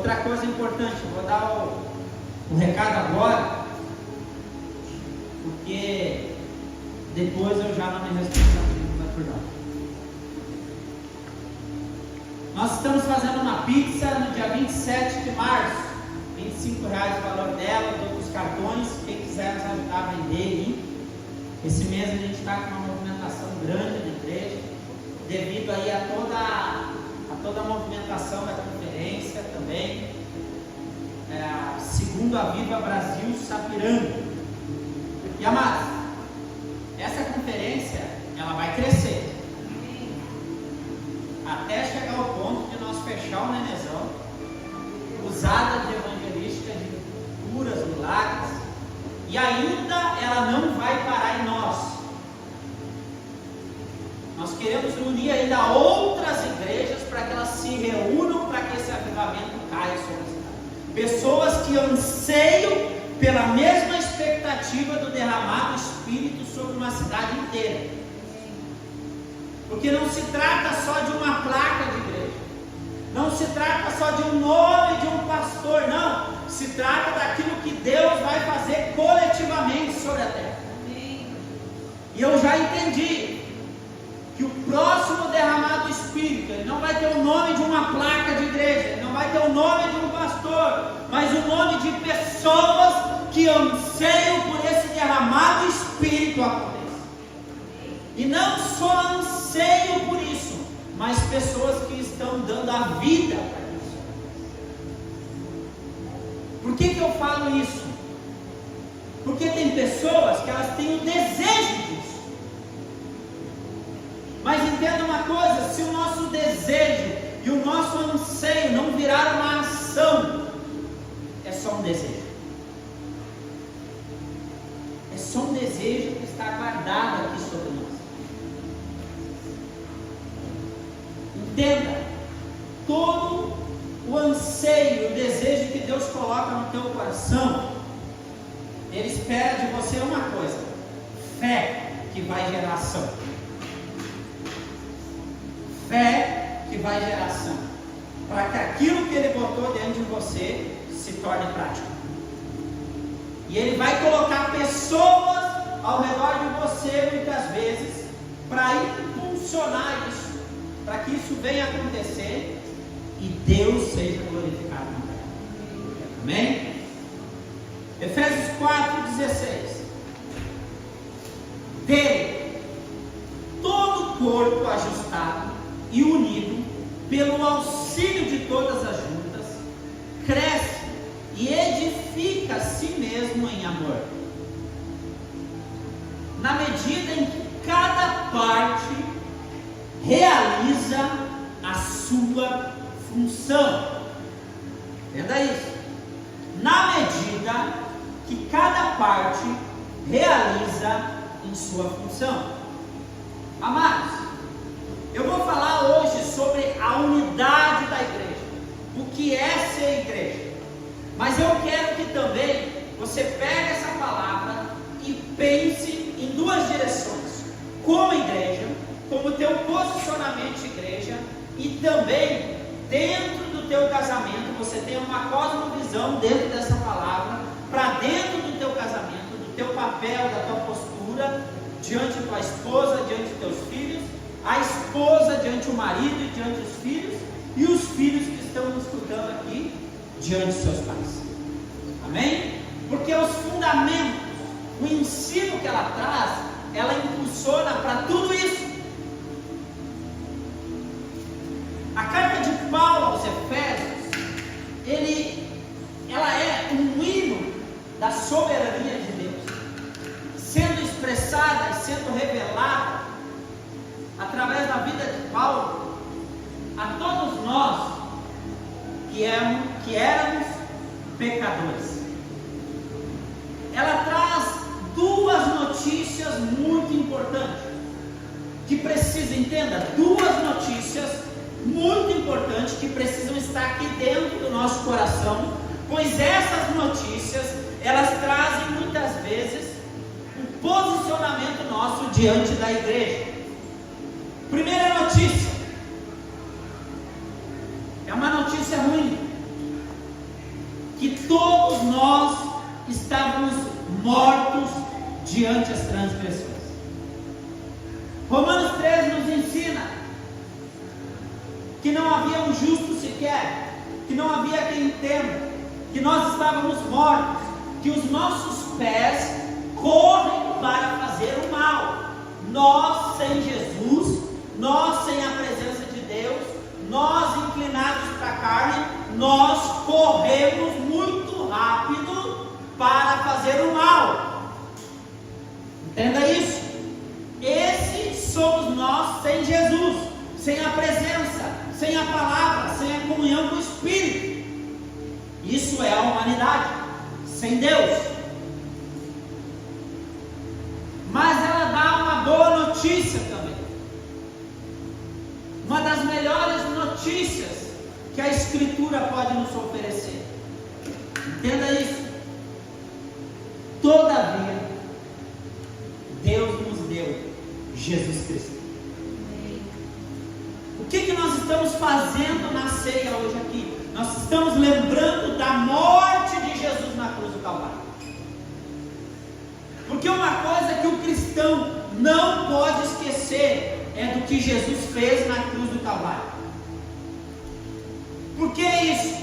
Outra coisa importante, eu vou dar o recado agora, porque depois eu já não me responsabilizo por nada. Nós estamos fazendo uma pizza no dia 27 de março, R$25 o valor dela, todos os cartões. Quem quiser nos ajudar a vender aí. Esse mês a gente está com uma movimentação grande na igreja, devido aí a toda a movimentação da conferência também, segundo a Viva Brasil Sapiranga. E amados, essa conferência ela vai crescer até chegar ao ponto de nós fechar o Nenezão, usada de evangelística, de curas, milagres, e ainda ela não vai parar em nós. Nós queremos unir ainda outras igrejas para que elas se reúnam, para que esse avivamento caia sobre a cidade. Pessoas que anseiam pela mesma expectativa do derramar do Espírito sobre uma cidade inteira. Porque não se trata só de uma placa de igreja, não se trata só de um nome de um pastor, não. Se trata daquilo que Deus vai fazer coletivamente sobre a terra. E eu já entendi que o próximo derramar do Espírito, ele não vai ter o nome de uma placa de igreja, ele não vai ter o nome de um pastor, mas o nome de pessoas que anseiam por esse derramar do Espírito aconteça. E não só anseiam por isso, mas pessoas que estão dando a vida para isso. Por que eu falo isso? Porque tem pessoas que elas têm o desejo disso. Mas entenda uma coisa, se o nosso desejo e o nosso anseio não virar uma ação, é só um desejo. É só um desejo que está guardado aqui sobre nós. Entenda, todo o anseio, o desejo que Deus coloca no teu coração, Ele espera de você uma coisa: fé que vai gerar ação. Fé que vai gerar ação, para que aquilo que Ele botou dentro de você se torne prático. E Ele vai colocar pessoas ao redor de você, muitas vezes, para impulsionar isso, para que isso venha acontecer e Deus seja glorificado na terra. Amém? Efésios 4:16. Dele, todo o corpo ajustado e unido pelo auxílio de todas as juntas, cresce e edifica a si mesmo em amor, na medida em que cada parte realiza a sua função. Entenda isso. Na medida que cada parte realiza em sua função. Amados, eu vou falar hoje sobre a unidade da igreja, o que é ser igreja. Mas eu quero que também você pegue essa palavra e pense em duas direções: como igreja, como teu posicionamento de igreja, e também dentro do teu casamento. Você tem uma cosmovisão dentro dessa palavra, para dentro do teu casamento, do teu papel, da tua postura diante da tua esposa, diante dos teus filhos, a esposa diante do marido e diante dos filhos, e os filhos que estão nos escutando aqui diante dos seus pais. Amém? Porque os fundamentos, o ensino que ela traz, ela impulsiona para tudo isso. A carta de Paulo aos Efésios, ela é um hino da soberania de Deus, sendo expressada e sendo revelada através da vida de Paulo a todos nós que éramos pecadores. Ela traz duas notícias muito importantes, que precisam, entenda, duas notícias muito importantes que precisam estar aqui dentro do nosso coração, pois essas notícias, elas trazem muitas vezes um posicionamento nosso diante da igreja. Primeira notícia, é uma notícia ruim, que todos nós estávamos mortos diante das transgressões. Romanos 13 nos ensina que não havia um justo sequer, que não havia quem entenda, que nós estávamos mortos, que os nossos pés correm para fazer o mal. Nós sem Jesus, nós sem a presença de Deus, nós inclinados para a carne, nós corremos muito rápido para fazer o mal. Entenda isso. Esse somos nós sem Jesus, sem a presença, sem a palavra, sem a comunhão com o Espírito. Isso é a humanidade sem Deus. Mas ela dá uma boa notícia também. Uma das melhores notícias que a Escritura pode nos oferecer. Entenda isso. Todavia, Deus nos deu Jesus Cristo. O que nós estamos fazendo na ceia hoje aqui? Nós estamos lembrando da morte de Jesus na cruz do Calvário. Porque uma coisa que o cristão não pode esquecer é do que Jesus fez na cruz do Calvário. Por que isso?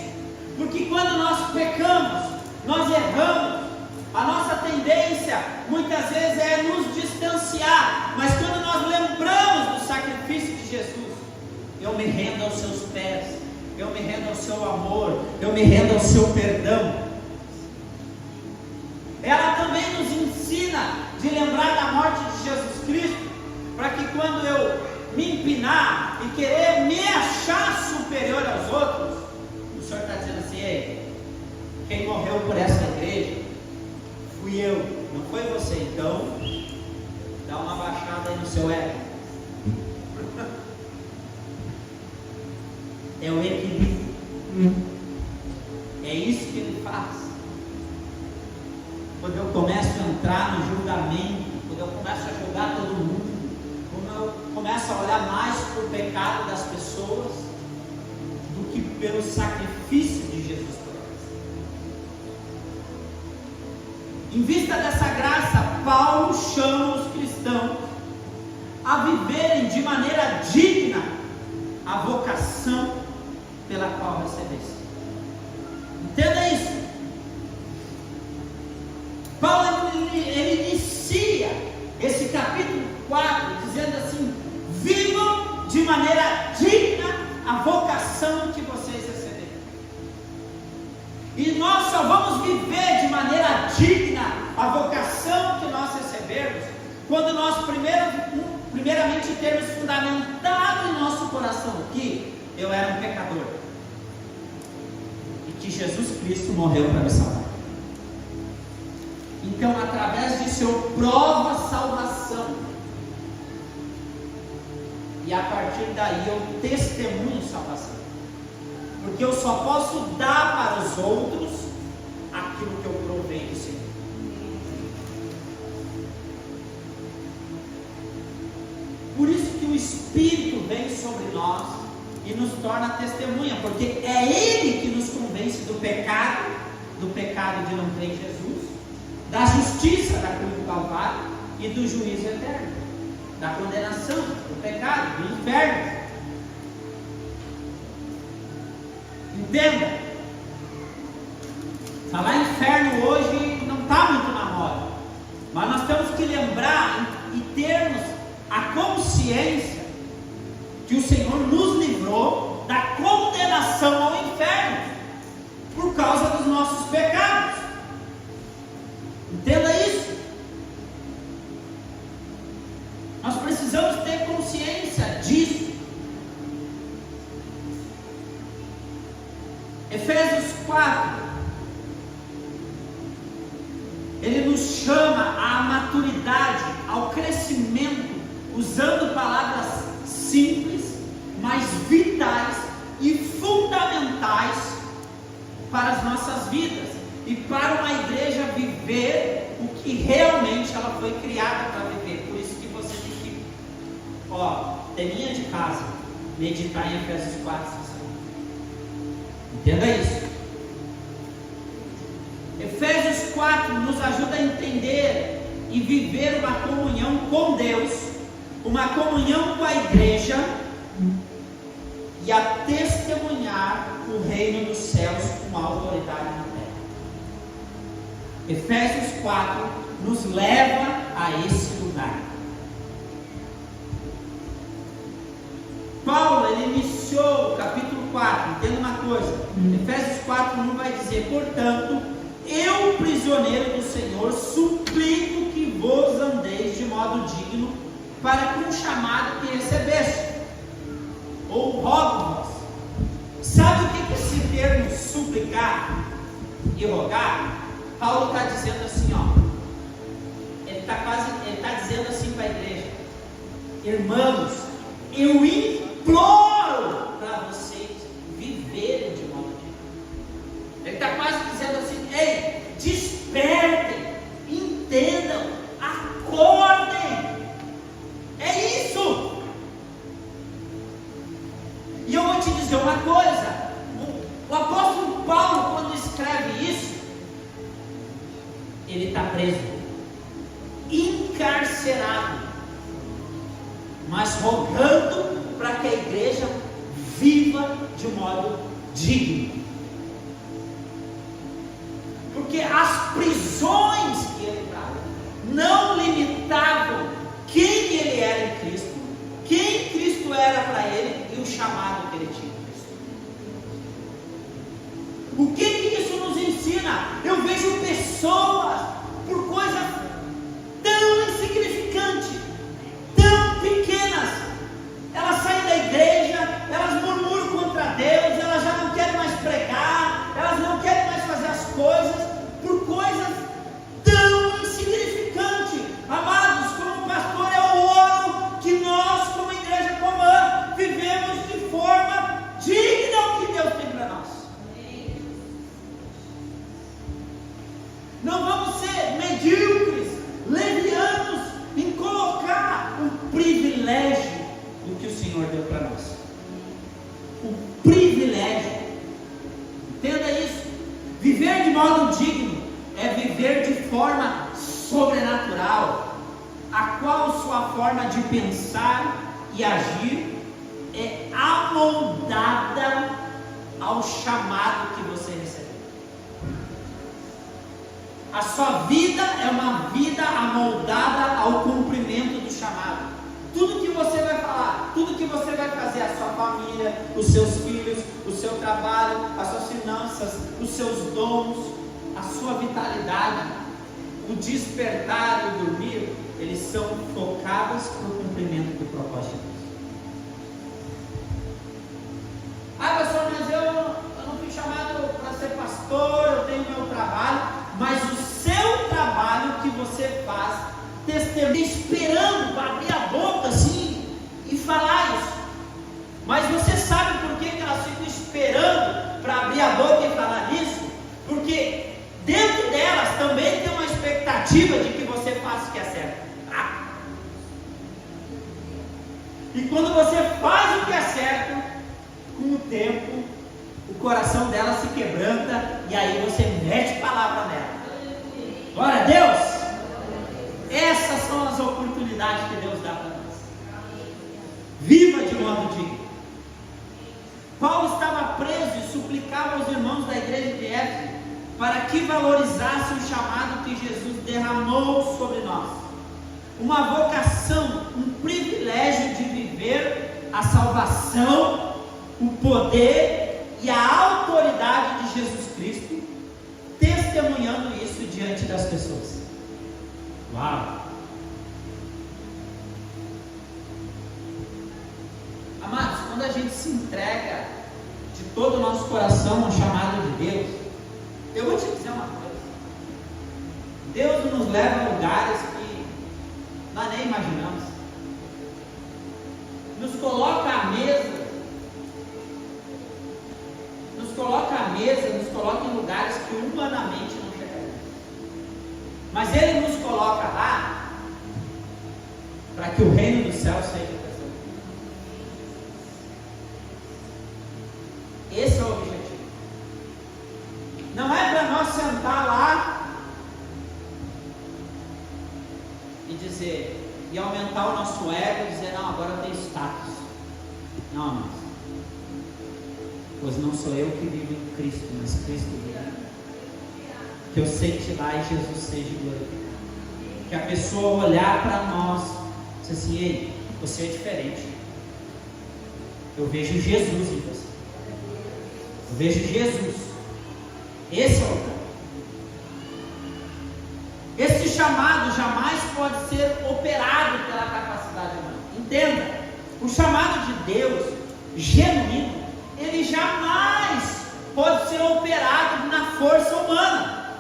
Porque quando nós pecamos, nós erramos, a nossa tendência muitas vezes é nos distanciar. Mas quando nós lembramos do sacrifício de Jesus, eu me rendo aos seus pés, eu me rendo ao seu amor, eu me rendo ao seu perdão. Ela também nos ensina de lembrar da morte de Jesus Cristo, para que quando eu me empinar e querer me achar superior aos outros, o Senhor está dizendo assim: ei, quem morreu por essa igreja fui eu, não foi você. Então dá uma baixada aí no seu ego. É o equilíbrio. É isso que ele faz. Quando eu começo a entrar no julgamento, quando eu começo a julgar todo mundo, quando eu começo a olhar mais para o pecado das pessoas do que pelo sacrifício de Jesus por elas. Em vista dessa graça, Paulo chama os cristãos a viverem de maneira digna a vocação pela qual recebesse. Entenda isso. Paulo ele inicia esse capítulo 4 dizendo assim: vivam de maneira digna a vocação que vocês receberam. E nós só vamos viver de maneira digna a vocação que nós recebermos quando nós primeiramente termos fundamentado em nosso coração que eu era um pecador e que Jesus Cristo morreu para me salvar. Então, através disso eu provo a salvação, e a partir daí eu testemunho salvação, porque eu só posso dar para os outros aquilo que eu provei do Senhor. Por isso que o Espírito vem sobre nós e nos torna testemunha, porque é Ele que nos convence do pecado de não crer em Jesus, da justiça da cruz do Calvário e do juízo eterno, da condenação, do pecado, do inferno. Entenda, falar inferno hoje não está muito na moda, mas nós temos que lembrar e termos a consciência que o Senhor nos livrou da condenação ao inferno por causa dos nossos pecados. Entenda isso. Nós precisamos ter consciência disso. Efésios 4, ele nos chama à maturidade, ao crescimento, usando palavras simples, mas vitais e fundamentais para as nossas vidas e para uma igreja viver o que realmente ela foi criada para viver. Por isso que você tem que, teminha de casa, meditar em Efésios 4. Entenda isso. nos ajuda a entender e viver uma comunhão com Deus, uma comunhão com a igreja e a testemunhar o reino dos céus com autoridade na terra. Efésios 4 nos leva a esse lugar. Paulo, ele iniciou o capítulo 4, entenda uma coisa, Efésios 4:1 vai dizer: portanto, eu, prisioneiro do Senhor, suplico que vos andeis de modo digno para com o chamado que recebeste, ou rogo-vos. Sabe o que esse termo suplicar e rogar? Paulo está dizendo assim, ele está dizendo assim para a igreja: irmãos, eu imploro para vocês viverem de modo digno. Ele está quase dizendo assim: ei, despertem, entendam, acordem. É isso. E eu vou te dizer uma coisa: o apóstolo Paulo, quando escreve isso, ele está preso, encarcerado, mas rogando para que a igreja viva de modo digno. Porque as prisões que ele estava não limitavam quem ele era em Cristo, quem Cristo era para ele e o chamado que ele tinha em Cristo. O que isso nos ensina? Eu vejo pessoas, por coisas tão insignificantes, tão pequenas, elas saem da igreja, elas murmuram contra Deus, elas já não querem mais pregar, elas não querem mais fazer as coisas, por coisas tão insignificantes. Amados, como pastor, é o ouro que nós, como igreja comum, vivemos de forma digna ao que Deus tem para nós. Não vamos ser medíocres, levianos em colocar o privilégio do que o Senhor deu para nós. O privilégio. Entenda isso. Viver de modo digno é viver de forma sobrenatural, a qual sua forma de pensar e agir é amoldada ao chamado que você recebeu. A sua vida é uma vida amoldada ao cumprimento do chamado. Tudo que você vai falar, tudo que você vai fazer, a sua família, os seus filhos, o seu trabalho, as suas finanças, os seus dons, a sua vitalidade, o despertar e o dormir, eles são focados para o cumprimento do propósito de Deus. Pastor, mas eu não fui chamado para ser pastor, eu tenho meu trabalho. Mas o seu trabalho que você faz, testemunha, esperando para abrir a boca assim e falar isso. Mas você sabe por que elas ficam esperando para abrir a boca e falar isso? Porque dentro delas também tem uma expectativa de que você faça o que é certo. E quando você faz o que é certo, com o tempo, o coração dela se quebranta e aí você mete palavra nela. Glória a Deus! Essas são as oportunidades que Deus dá para nós. Viva de modo digno. Paulo estava preso e suplicava aos irmãos da igreja de Éfeso para que valorizassem o chamado que Jesus derramou sobre nós. Uma vocação, um privilégio de viver a salvação, o poder e a autoridade de Jesus Cristo, testemunhando isso diante das pessoas. Uau! Amados, quando a gente se entrega de todo o nosso coração ao chamado de Deus, eu vou te dizer uma coisa: Deus nos leva a lugares que nós nem imaginamos, nos coloca à mesa, nos coloca em lugares que humanamente não chegaremos. Mas Ele nos coloca lá para que o reino do céu seja presente. Esse é o objetivo. Não é para nós sentar lá dizer, e aumentar o nosso ego e dizer, não, agora eu tenho status. Não, amados. Pois não sou eu que vivo em Cristo, mas Cristo vive. Que eu sente lá e Jesus seja glorificado. Que a pessoa olhar para nós e dizer assim, ei, você é diferente. Eu vejo Jesus em você. Eu vejo Jesus. Esse é o ponto. Esse chamado jamais pode ser operado pela capacidade humana. Entenda, o chamado de Deus, genuíno, ele jamais pode ser operado na força humana.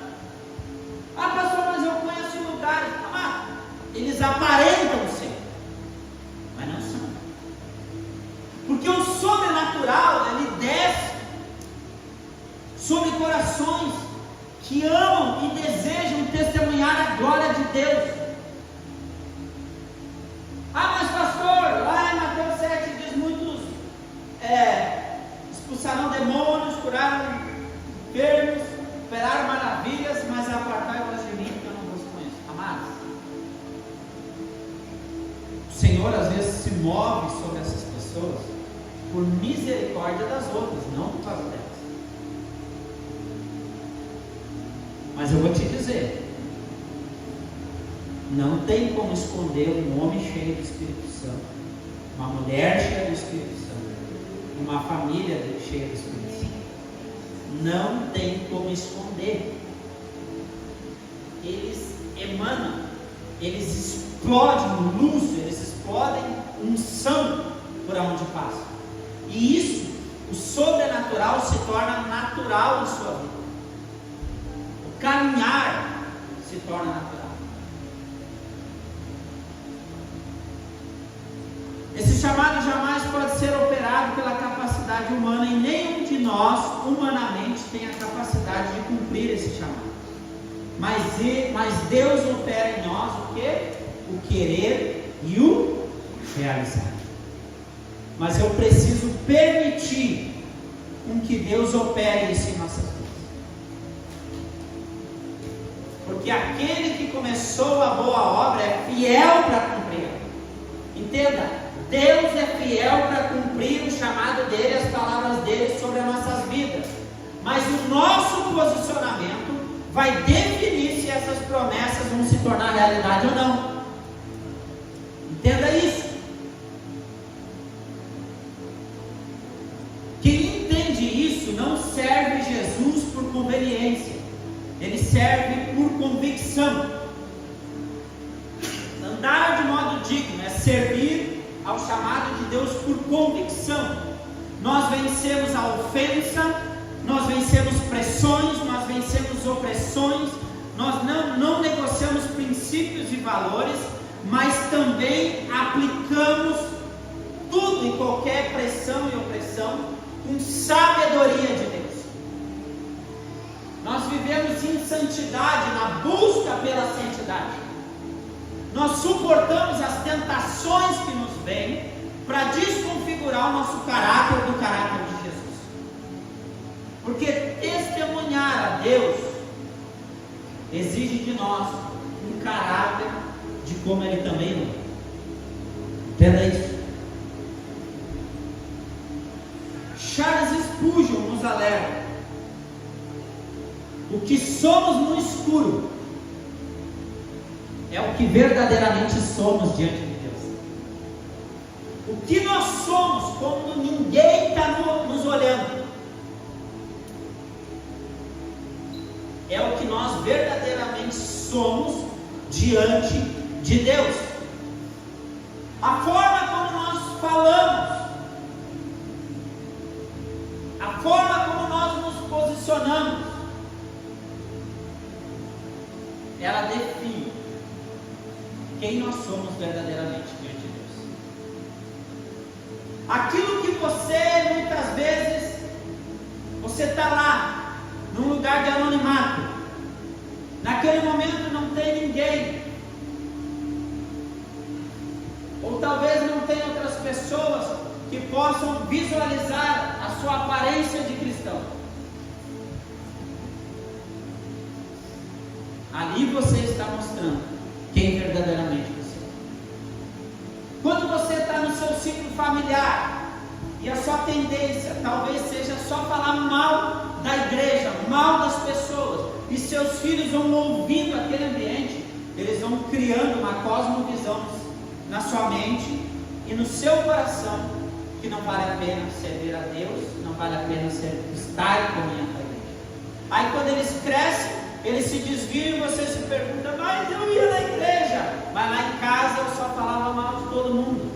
Ah, pastor, mas eu conheço lugares. Ah, eles aparentam ser, mas não são. Porque o sobrenatural, ele desce sobre corações que amam e desejam testemunhar a glória de Deus. Ah, mas pastor, lá em Mateus 7 diz muitos expulsaram demônios, curaram enfermos, operaram maravilhas, mas apartai-vos de mim, porque eu não vos conheço. Amados, o Senhor às vezes se move sobre essas pessoas por misericórdia das outras, não por causa delas. Mas eu vou te dizer, não tem como esconder um homem cheio do Espírito Santo, uma mulher cheia do Espírito Santo, uma família cheia do Espírito Santo. Não tem como esconder. Eles emanam, eles explodem luz, eles explodem unção por onde passam. E isso, o sobrenatural se torna natural em sua vida. O caminhar se torna natural. Esse chamado jamais pode ser operado pela capacidade humana e nenhum de nós, humanamente, tem a capacidade de cumprir esse chamado. Mas Deus opera em nós o quê? O querer e o realizar. Mas eu preciso permitir com que Deus opere isso em nossas vidas. Porque aquele que começou a boa obra é fiel para cumprir. Entenda, Deus é fiel para cumprir o chamado dele, as palavras dele sobre as nossas vidas. Mas o nosso posicionamento vai definir se essas promessas vão se tornar realidade ou não. Entenda isso. Quem entende isso não serve Jesus por conveniência, ele serve por convicção. Andar de modo digno é servir ao chamado de Deus por convicção. Nós vencemos a ofensa, nós vencemos pressões, nós vencemos opressões, nós não negociamos princípios e valores, mas também aplicamos tudo e qualquer pressão e opressão com sabedoria de Deus. Nós vivemos em santidade, na busca pela santidade. Nós suportamos as tentações que nos vêm para desconfigurar o nosso caráter do caráter de Jesus. Porque testemunhar a Deus exige de nós um caráter de como Ele também é. Entenda isso. Charles Spurgeon nos alerta: o que somos no escuro é o que verdadeiramente somos diante de Deus. O que nós somos quando ninguém está nos olhando é o que nós verdadeiramente somos diante de Deus. A forma como nós falamos, a forma como nós nos posicionamos, ela define quem nós somos verdadeiramente diante de Deus. Aquilo que você, muitas vezes, você está lá, num lugar de anonimato, naquele momento não tem ninguém, ou talvez não tenha outras pessoas que possam visualizar a sua aparência de cristão. Ali você está mostrando quem verdadeiramente você familiar e a sua tendência talvez seja só falar mal da igreja, mal das pessoas, e seus filhos vão ouvindo aquele ambiente, eles vão criando uma cosmovisão na sua mente e no seu coração, que não vale a pena servir a Deus, não vale a pena estar em comunhão com a igreja. Aí quando eles crescem, eles se desviam e você se pergunta: mas eu ia na igreja, mas lá em casa eu só falava mal de todo mundo,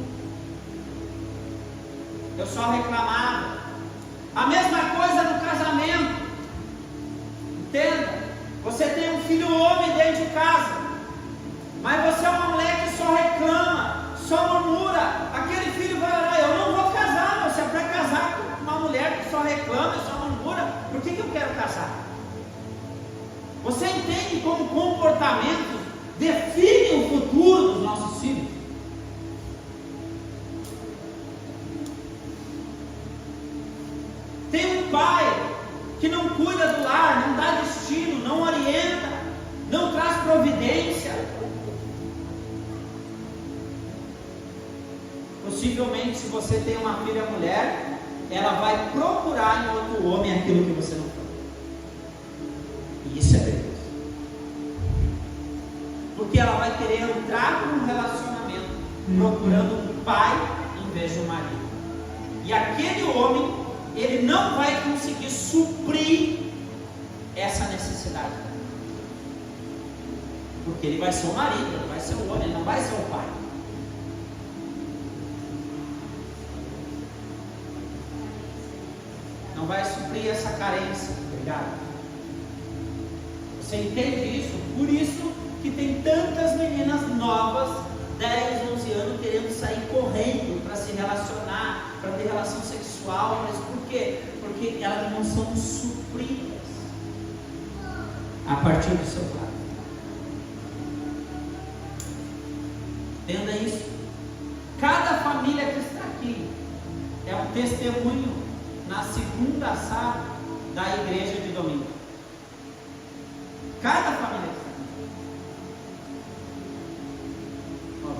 eu só reclamava. A mesma coisa no casamento. Entenda, você tem um filho homem dentro de casa, mas você é uma mulher que só reclama, só murmura. Aquele filho vai lá: eu não vou casar, não. Se é para casar com uma mulher que só reclama e só murmura, por que eu quero casar? Você entende como comportamentos definem o futuro dos nossos filhos? Tem um pai que não cuida do lar, não dá destino, não orienta, não traz providência. Possivelmente, se você tem uma filha mulher, ela vai procurar em outro homem aquilo que você não faz. E isso é perigoso, porque ela vai querer entrar num relacionamento procurando um pai em vez de um marido, e aquele homem, ele não vai conseguir suprir essa necessidade, porque ele vai ser o marido, ele vai ser o homem, ele não vai ser o pai. Não vai suprir essa carência. Obrigado. Você entende isso? Por isso que tem tantas meninas novas, 10, 11 anos, querendo sair correndo para se relacionar, para ter relação sexual. Mas por quê? Porque elas não são supridas a partir do seu pai. Entenda isso. Cada família que está aqui é um testemunho na segunda sala da igreja de domingo. Cada família que está aqui.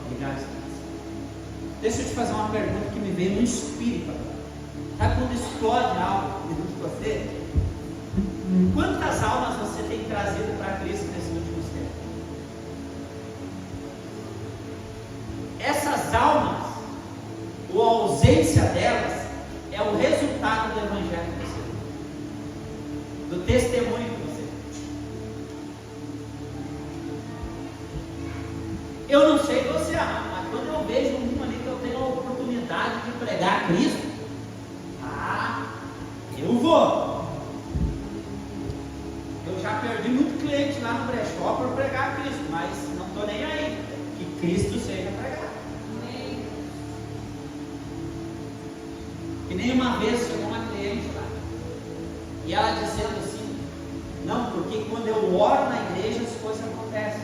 Obrigado. Deixa eu te fazer uma pergunta que me veio no espírito agora. Sabe quando explode algo dentro de você? Quantas almas você tem trazido para Cristo nesses últimos tempos? Essas almas, ou a ausência delas, é o resultado do evangelho que você tem, do testemunho que você tem. Eu não sei você, mas quando eu vejo um ali que eu tenho a oportunidade de pregar a Cristo, eu vou. Eu já perdi muito cliente lá no brechó por pregar a Cristo, mas não estou nem aí, que Cristo seja pregado. Que nem uma vez chegou uma cliente lá, e ela dizendo assim: não, porque quando eu oro na igreja as coisas acontecem,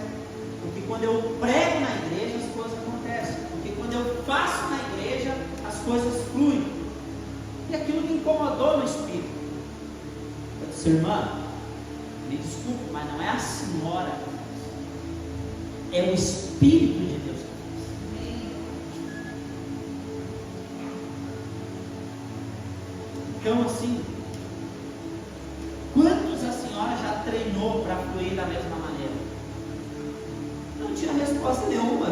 porque quando eu prego na igreja as coisas acontecem, porque quando eu faço na igreja as coisas fluem. E aquilo me incomodou no espírito. Eu disse: irmã, me desculpe, mas não é a senhora que faz, é o Espírito de Deus que faz. Então, assim, quantos a senhora já treinou para fluir da mesma maneira? Não tinha resposta nenhuma,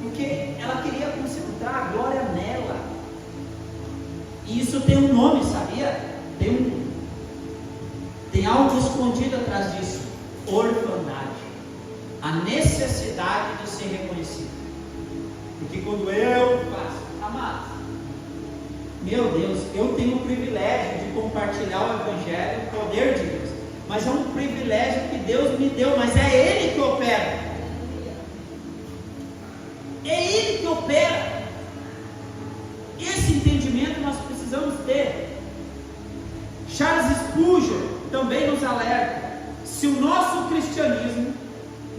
porque ela queria concentrar a glória nela. E isso tem um nome, sabia? Tem algo escondido atrás disso: orfandade, a necessidade de ser reconhecido. Porque quando eu faço, amados, meu Deus, eu tenho o privilégio de compartilhar o evangelho, o poder de Deus, mas é um privilégio que Deus me deu, mas é Ele que opera. É Ele que opera. Esse entendimento nós precisamos ter. Charles Spurgeon também nos alerta: se o nosso cristianismo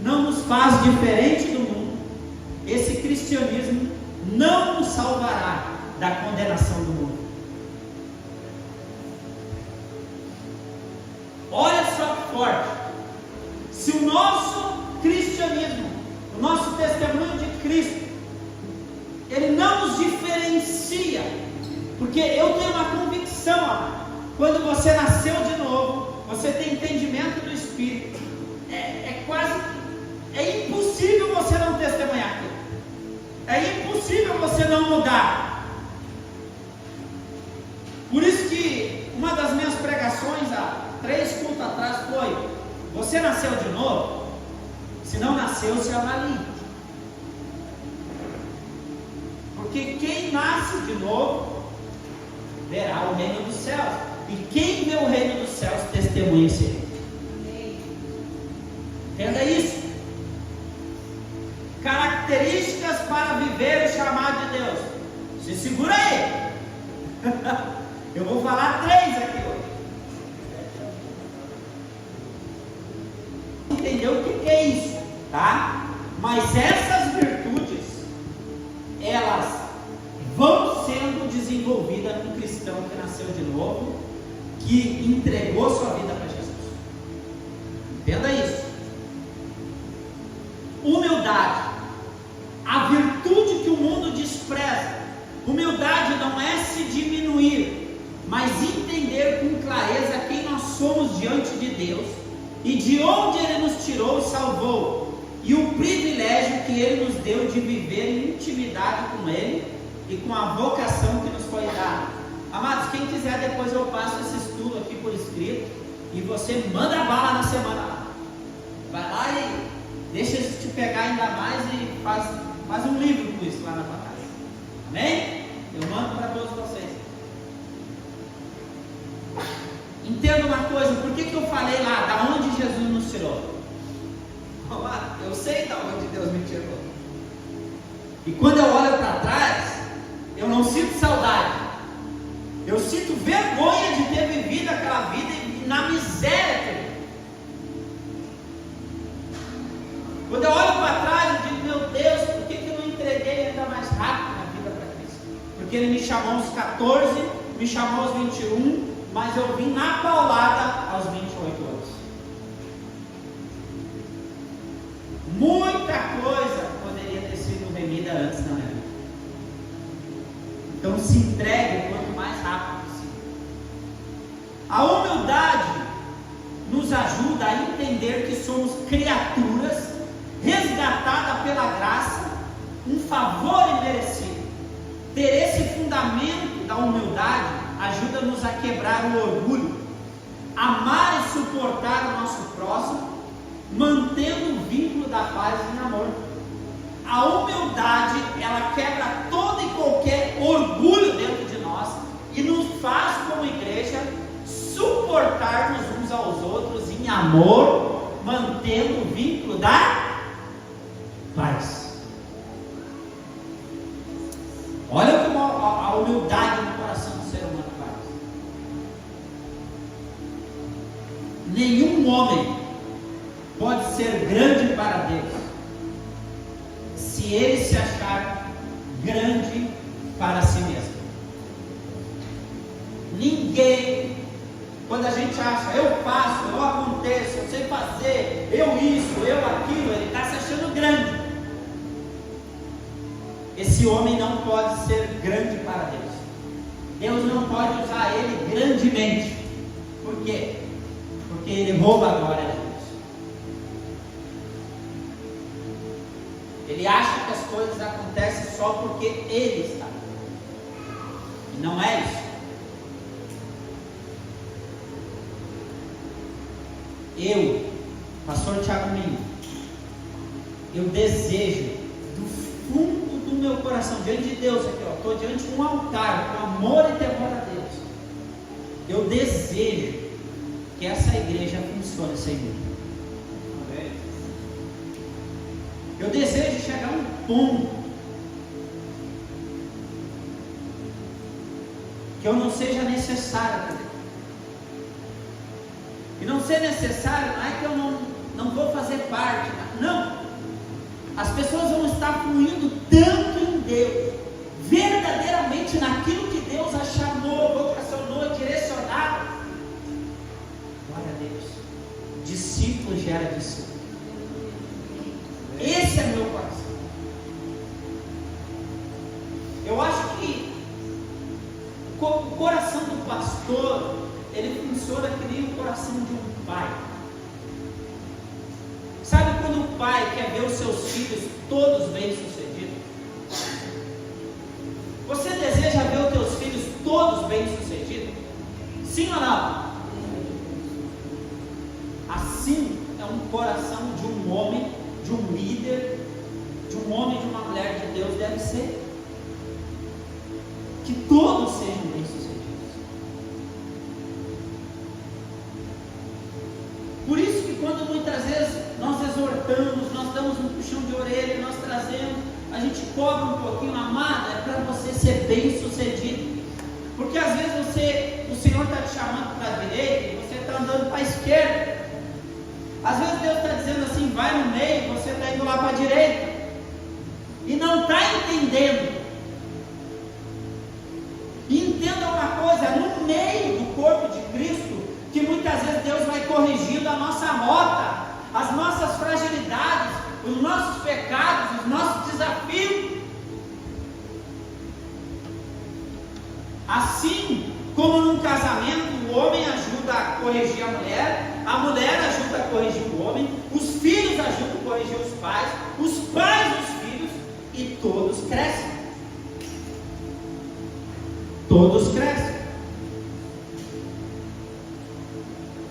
não nos faz diferente do mundo, esse cristianismo não nos salvará da condenação do mundo. Olha só que forte. Se o nosso cristianismo, o nosso testemunho de Cristo, uma convicção, amado. Quando você nasceu de novo, você tem entendimento do Espírito. É impossível você não testemunhar aquilo. É impossível você não mudar. Por isso que uma das minhas pregações há 3 cultos atrás foi: você nasceu de novo? Se não nasceu, se avalie. Porque quem nasce de novo verá o reino dos céus. E quem vê o reino dos céus testemunha esse reino. Entenda isso. Características para viver o chamado de Deus. Se segura aí. Eu vou falar 3 aqui hoje. Entendeu o que é isso, tá? Mas essas virtudes, elas vão sendo desenvolvidas no cristão que nasceu de novo, que entregou sua vida para Jesus. Entenda isso. Humildade, a virtude que o mundo despreza. Humildade não é se diminuir, mas entender com clareza quem nós somos diante de Deus e de onde Ele nos tirou e salvou, e o privilégio que Ele nos deu de viver em intimidade com Ele e com a vocação que nos foi dada. Amados, quem quiser, depois eu passo esse estudo aqui por escrito e você manda bala na semana. Vai lá e deixa isso te pegar ainda mais e faz um livro com isso lá na tua casa. Amém? Eu mando para todos vocês. Entenda uma coisa: por que eu falei lá, da onde Jesus nos tirou? Eu sei da onde Deus me tirou. E quando eu olho para trás, eu não sinto saudade. Eu sinto vergonha de ter vivido aquela vida e na miséria. Quando eu olho para trás, eu digo: meu Deus, por que eu não entreguei ainda mais rápido na vida para Cristo? Porque Ele me chamou aos 14, me chamou aos 21, mas eu vim na paulada aos 28 anos. Muita coisa poderia ter sido remida antes da minha vida. Então se entregue quanto mais rápido possível. A humildade nos ajuda a entender que somos criaturas resgatadas pela graça, um favor imerecido. Ter esse fundamento da humildade ajuda-nos a quebrar o orgulho, amar e suportar o nosso próximo, mantendo o vínculo da paz em amor. A humildade, ela quebra todo e qualquer orgulho dentro de nós e nos faz, como igreja, suportarmos uns aos outros em amor, mantendo o vínculo da paz. Olha como a humildade no coração do ser humano faz. Nenhum homem pode ser grande para Deus se ele se achar grande para si mesmo. Ninguém, quando a gente acha, eu faço, eu aconteço, eu sei fazer, eu isso, eu aquilo, ele está se achando grande. Esse homem não pode ser grande para Deus. Deus não pode usar ele grandemente. Por quê? Porque ele rouba a glória de Deus. Ele acha que as coisas acontecem só porque ele está. E não é isso. Eu, pastor Tiago Minho, eu desejo do fundo do meu coração, diante de Deus aqui, estou diante de um altar, com amor e temor a Deus. Eu desejo que essa igreja funcione sem mim. Eu desejo chegar a um ponto que eu não seja necessário para Deus. E não ser necessário não é que eu não vou fazer parte. Não. As pessoas vão estar fluindo tanto em Deus, verdadeiramente naquilo que Deus a chamou, vocacionou, direcionado. Glória a Deus. Discípulo gera discípulo. Esse é meu coração. Eu acho que o coração coração do pastor, ele funciona que nem o coração de um pai. Sabe quando o pai quer ver os seus filhos todos bem-sucedidos? Você deseja ver os teus filhos todos bem-sucedidos? Sim ou não? Assim é um coração de um homem, de um líder, de um homem e de uma mulher de Deus deve ser. Que todos sejam bem-sucedidos. Por isso que quando muitas vezes nós exortamos, nós damos um puxão de orelha, nós trazemos, a gente cobra um pouquinho, amada, é para você ser bem-sucedido. Porque às vezes o Senhor está te chamando para a direita e você está andando para a esquerda. Às vezes Deus está dizendo assim, vai no meio, e você está indo lá para a direita. E não está entendendo. E entenda uma coisa, no meio do corpo de Cristo, que muitas vezes Deus vai corrigindo a nossa rota, as nossas fragilidades, os nossos pecados, os nossos desafios. Assim como num casamento, o homem ajuda a corrigir a mulher ajuda a corrigir o homem, os filhos ajudam a corrigir os pais os filhos, e todos crescem. Todos crescem.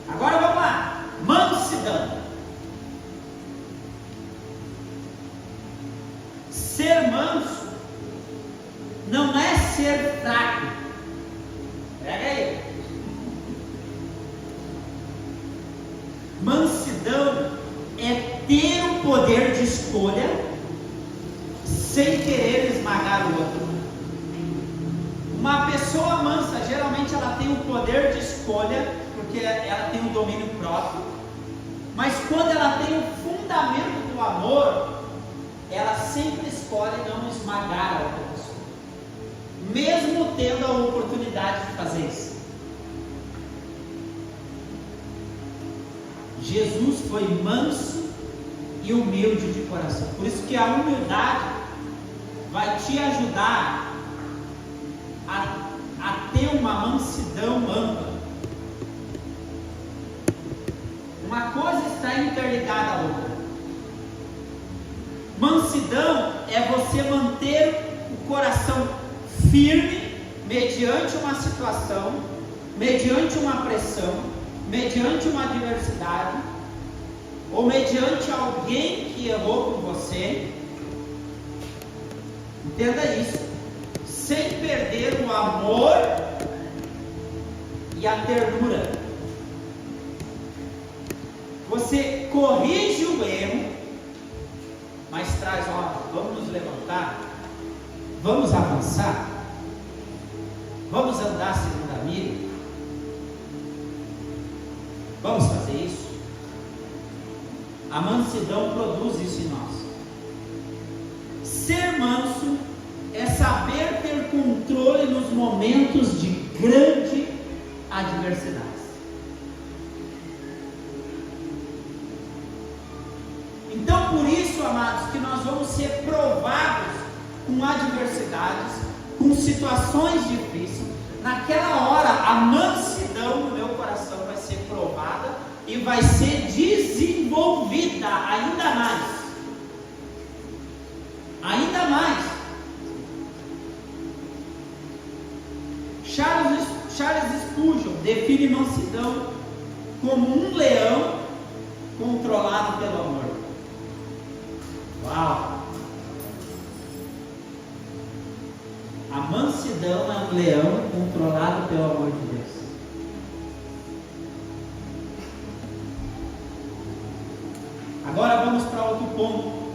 Agora vamos lá. Mansidão. Ser manso não é ser fraco. Pega aí. Mansidão é ter o poder de escolha sem querer esmagar o outro. Uma pessoa mansa, geralmente ela tem o poder de escolha, porque ela tem o domínio próprio, mas quando ela tem o fundamento do amor, ela sempre escolhe não esmagar a outra pessoa, mesmo tendo a oportunidade de fazer isso. Jesus foi manso e humilde de coração. Por isso que a humildade vai te ajudar a ter uma mansidão ampla. Uma coisa está interligada à outra. Mansidão é você manter o coração firme mediante uma situação, mediante uma pressão, mediante uma adversidade, ou mediante alguém que errou com você. Entenda isso. Sem perder o amor e a ternura. Você corrige o erro, mas traz, vamos nos levantar, vamos avançar, vamos andar segundo a milha, vamos fazer isso. A mansidão produz isso em nós. Ser manso é saber ter controle nos momentos de grande adversidade. Então, por isso, amados, que nós vamos ser provados com adversidades, com situações difíceis. Naquela hora, a mansidão no meu coração vai ser provada e vai ser desenvolvida ainda mais. Ainda mais. Charles Spurgeon define mansidão como um leão controlado pelo amor. Uau! A mansidão é um leão controlado pelo amor de Deus. Agora vamos para outro ponto.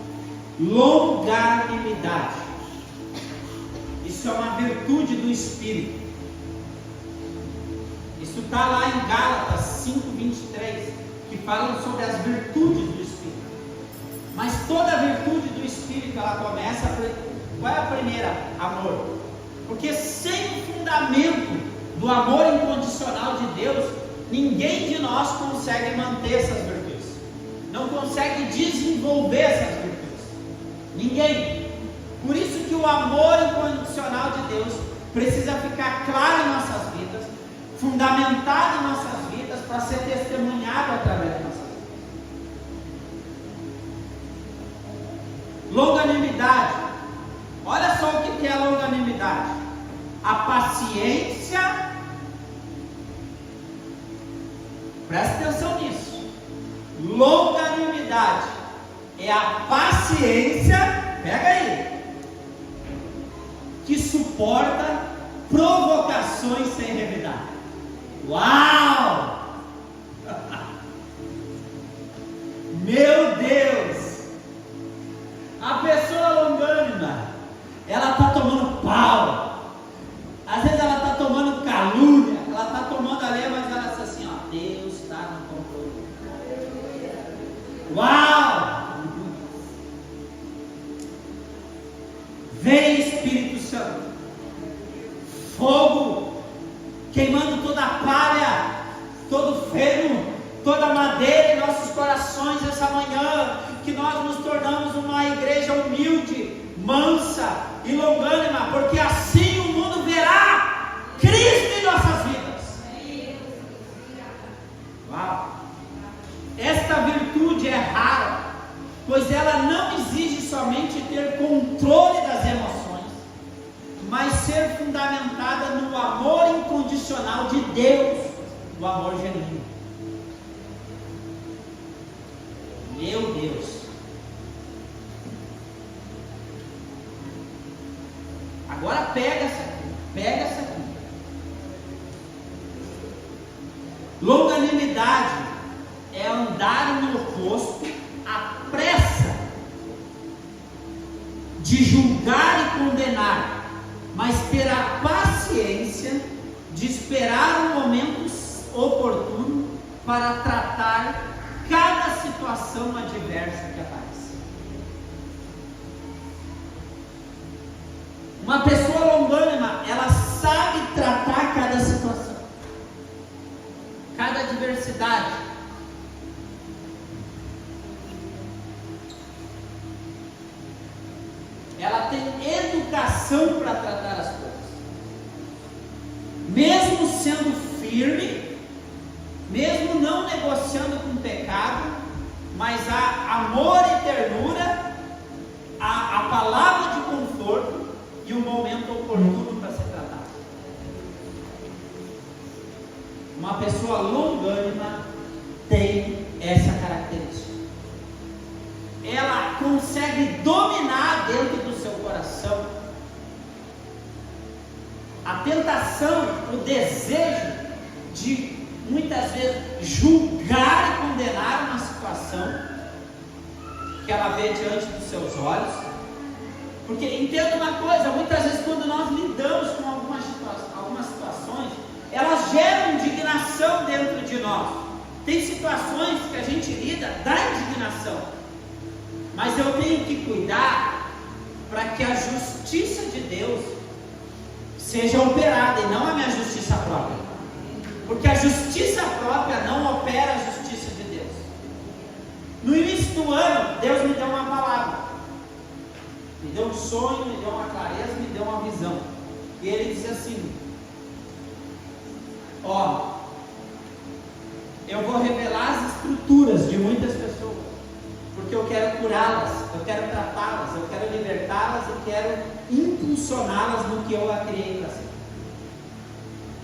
Longanimidade. Isso é uma virtude do Espírito. Isso está lá em Gálatas 5:23, que fala sobre as virtudes do Espírito. Mas toda virtude do Espírito, ela começa, qual é a primeira? Amor. Porque sem o fundamento do amor incondicional de Deus, ninguém de nós consegue manter essas virtudes, não consegue desenvolver essas virtudes, ninguém. Por isso que o amor incondicional de Deus precisa ficar claro em nossas vidas, fundamentado em nossas vidas para ser testemunhado através de nossas vidas. Longanimidade. Olha só o que é a longanimidade. A paciência. Presta atenção nisso. Longanimidade é a paciência, pega aí, que suporta provocações sem revidar. Uau! Meu Deus! A pessoa longânima, ela está tomando pau. Às vezes ela está tomando calúnia, ela está tomando ali, mas ela diz assim, ó, Deus está no controle. Uau! Vem Espírito Santo, fogo, queimando toda a palha, todo feno, toda a madeira em nossos corações essa manhã, que nós nos tornamos uma igreja humilde, mansa e longânima, porque assim o mundo verá Cristo em nossas vidas. Uau! Esta virtude é rara, pois ela não exige somente ter controle das emoções, mas ser fundamentada no amor incondicional de Deus, o amor genuíno. Meu Deus! Agora pega essa aqui. Longanimidade é andar no oposto à pressa de julgar e condenar, mas ter a paciência de esperar um momento oportuno para tratar cada situação adversa que aparece. Uma pessoa longânima, ela sabe tratar cada situação, cada adversidade. Ela tem educação para tratar as coisas, mesmo sendo firme, mesmo não negociando com o pecado, mas há amor e ternura, a palavra de conforto e o momento oportuno para ser tratado. Uma pessoa longânima tem essa característica. Ela consegue dominar dentro do seu coração a tentação, o desejo de muitas vezes julgar e condenar uma situação que ela vê diante dos seus olhos. Porque entenda uma coisa, muitas vezes quando nós lidamos com algumas situações, elas geram indignação dentro de nós. Tem situações que a gente lida da indignação, mas eu tenho que cuidar para que a justiça de Deus seja operada e não a minha justiça própria, porque a justiça própria não opera a justiça de Deus. No início do ano, Deus me deu uma palavra, me deu um sonho, me deu uma clareza, me deu uma visão, e Ele disse assim: ó, eu vou revelar as estruturas de muitas pessoas, porque eu quero curá-las, eu quero tratá-las, eu quero libertá-las e quero impulsioná-las no que eu a criei para ser.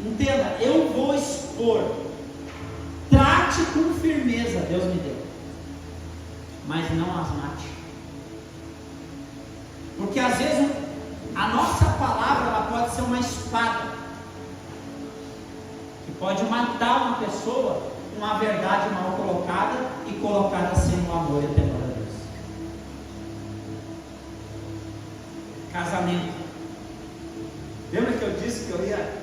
Entenda, eu vou expor, trate com firmeza, Deus me deu, mas não as mate. Porque às vezes a nossa palavra ela pode ser uma espada que pode matar uma pessoa com a verdade mal colocada e colocada sem o amor e temor a Deus. Casamento. Lembra que eu disse que eu ia?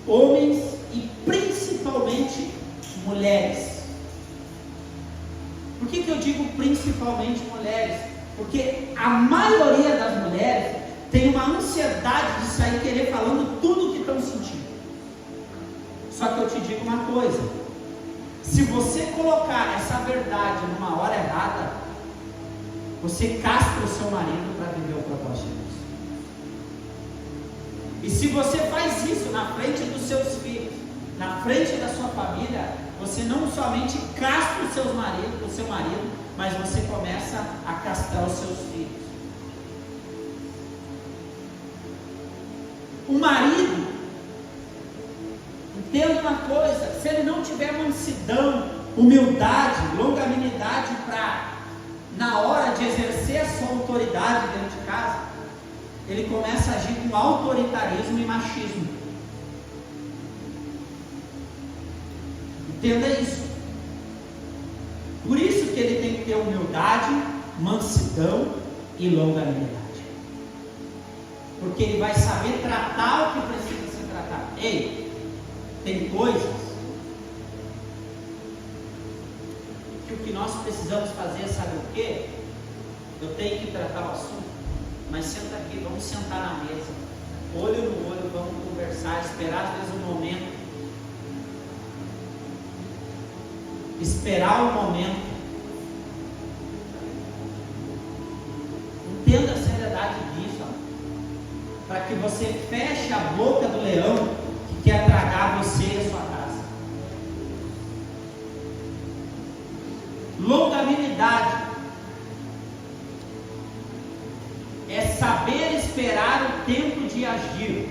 Homens e principalmente mulheres. Por que eu digo principalmente mulheres? Porque a maioria das mulheres tem uma ansiedade de sair querer falando tudo o que estão sentindo. Só que eu te digo uma coisa: se você colocar essa verdade numa hora errada, você castra o seu marido para viver o propósito de Deus. E se você faz isso na frente dos seus filhos, na frente da sua família, você não somente castra o seu marido, mas você começa a castrar os seus filhos. O marido, entenda uma coisa, se ele não tiver mansidão, humildade, longanimidade para, na hora de exercer a sua autoridade dentro de casa, ele começa a agir com autoritarismo e machismo. Entenda isso. Por isso que ele tem que ter humildade, mansidão e longanimidade. Porque ele vai saber tratar o que precisa ser tratado. Ei, tem coisas que o que nós precisamos fazer, sabe o quê? Eu tenho que tratar o assunto, mas senta aqui, vamos sentar na mesa, olho no olho, vamos conversar, esperar às vezes um momento, esperar o momento. Entenda a seriedade disso, para que você feche a boca do leão que quer tragar você e a sua casa. Longanimidade é saber esperar o tempo de agir,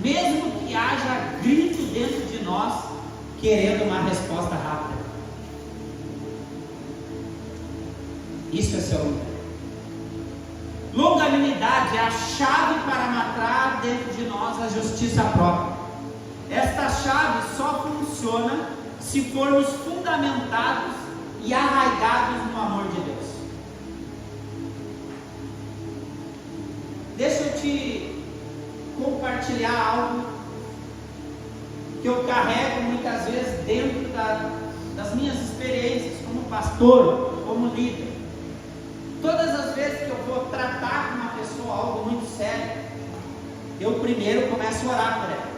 mesmo que haja grito dentro de nós querendo uma resposta rápida. Isso é saúde. Longanimidade é a chave para matar dentro de nós a justiça própria. Esta chave só funciona se formos fundamentados e arraigados no amor de Deus. Deixa eu te compartilhar algo que eu carrego muitas vezes dentro das minhas experiências como pastor, como líder. Todas as vezes que eu vou tratar com uma pessoa algo muito sério, eu primeiro começo a orar por ela.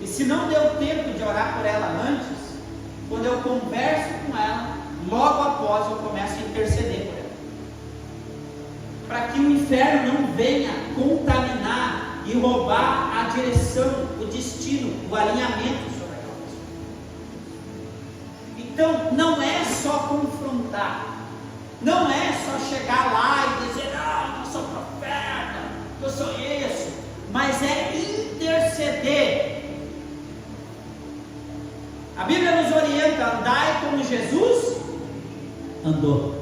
E se não deu tempo de orar por ela antes, quando eu converso com ela, logo após eu começo a interceder por ela, para que o inferno não venha contaminar e roubar a direção, o destino, o alinhamento sobre aquela pessoa. Então, não é só confrontar, não é só chegar lá e dizer, não, eu sou profeta, eu sou isso, mas é interceder. A Bíblia nos orienta, andai como Jesus andou.